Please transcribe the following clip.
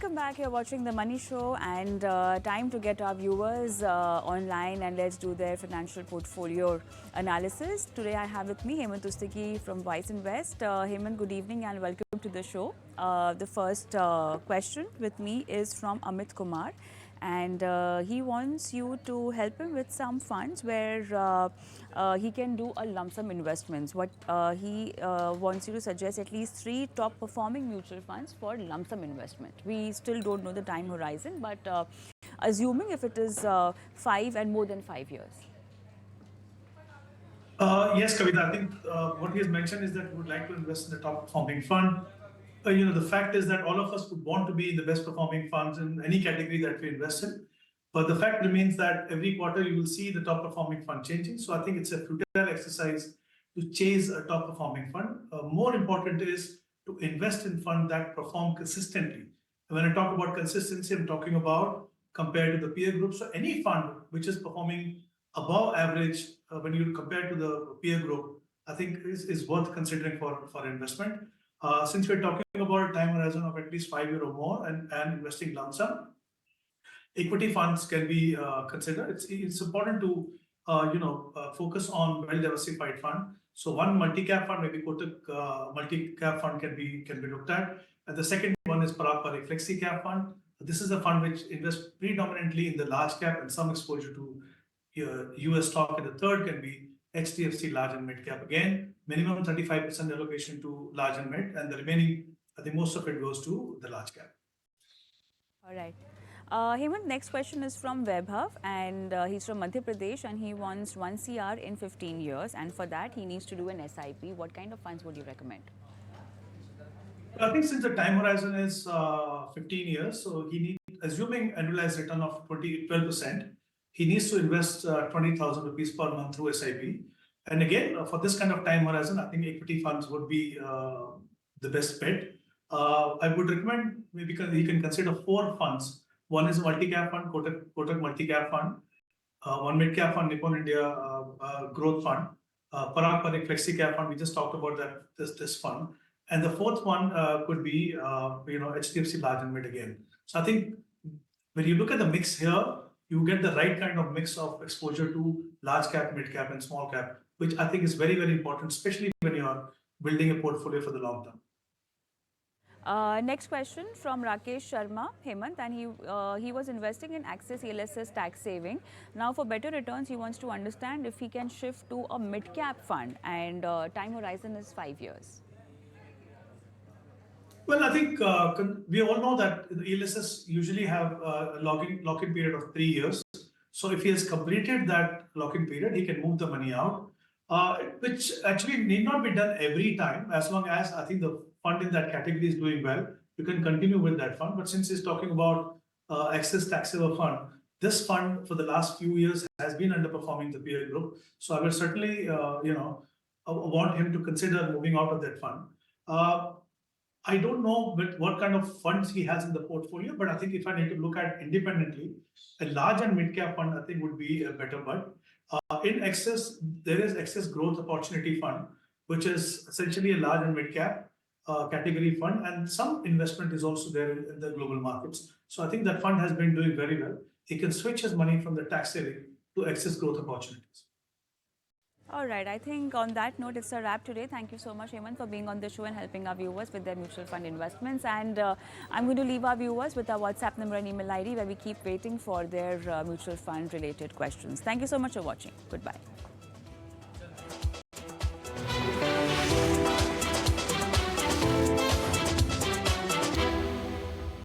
Welcome back. You're watching The Money Show, and time to get our viewers online and let's do their financial portfolio analysis. Today I have with me Hemant from Vice Invest. Hemant, good evening and welcome to the show. The first question with me is from Amit Kumar, and he wants you to help him with some funds where he can do a lump sum investments. What he wants you to suggest at least 3 top performing mutual funds for lump sum investment. We still don't know the time horizon, but assuming if it is 5 and more than 5 years. Yes, Kavita, I think what he has mentioned is that we would like to invest in the top performing fund. The fact is that all of us would want to be in the best performing funds in any category that we invest in. But the fact remains that every quarter you will see the top performing fund changing. So I think it's a futile exercise to chase a top performing fund. More important is to invest in funds that perform consistently. And when I talk about consistency, I'm talking about compared to the peer group. So any fund which is performing above average when you compare to the peer group, I think is worth considering for investment. Since we're talking about a time horizon of at least 5 years or more and investing lump sum, equity funds can be considered. It's important to focus on well-diversified fund. So one multi-cap fund, maybe Kotak multi-cap fund can be looked at. And the second one is Parag flexi-cap fund. This is a fund which invests predominantly in the large cap and some exposure to US stock. And the third can be HDFC large and mid cap. Again, minimum 35% allocation to large and mid, and the remaining, I think most of it goes to the large cap. All right. Hemant, next question is from Vaibhav, and he's from Madhya Pradesh, and he wants 1 CR in 15 years, and for that he needs to do an SIP. What kind of funds would you recommend? I think since the time horizon is 15 years, so he needs, assuming annualized return of 12%, he needs to invest 20,000 rupees per month through SIP. And again, for this kind of time horizon, I think equity funds would be the best bet. I would recommend maybe he can consider 4 funds. One is a multi-cap fund, Kotak multi-cap fund, one mid-cap fund, Nippon India growth fund, Parag flexi-cap fund. We just talked about that this fund, and the fourth one could be HDFC large and mid again. So I think when you look at the mix here, you get the right kind of mix of exposure to large cap, mid cap, and small cap, which I think is very, very important, especially when you are building a portfolio for the long term. Next question from Rakesh Sharma, Hemant, and he was investing in Axis ELSS tax saving. Now, for better returns, he wants to understand if he can shift to a mid-cap fund, and time horizon is 5 years. Well, I think we all know that the ELSS usually have a lock-in period of 3 years. So if he has completed that lock-in period, he can move the money out, which actually need not be done every time, as long as I think the fund in that category is doing well. You can continue with that fund. But since he's talking about Axis tax saver fund, this fund for the last few years has been underperforming the peer group. So I will certainly want him to consider moving out of that fund. I don't know what kind of funds he has in the portfolio, but I think if I need to look at independently, a large and mid-cap fund, I think would be a better bet. In Axis, there is Axis Growth Opportunity Fund, which is essentially a large and mid-cap category fund, and some investment is also there in the global markets. So I think that fund has been doing very well. He can switch his money from the tax saving to Axis Growth Opportunities. All right. I think on that note, it's a wrap today. Thank you so much, Hemant, for being on the show and helping our viewers with their mutual fund investments. And I'm going to leave our viewers with our WhatsApp number and email ID where we keep waiting for their mutual fund related questions. Thank you so much for watching. Goodbye.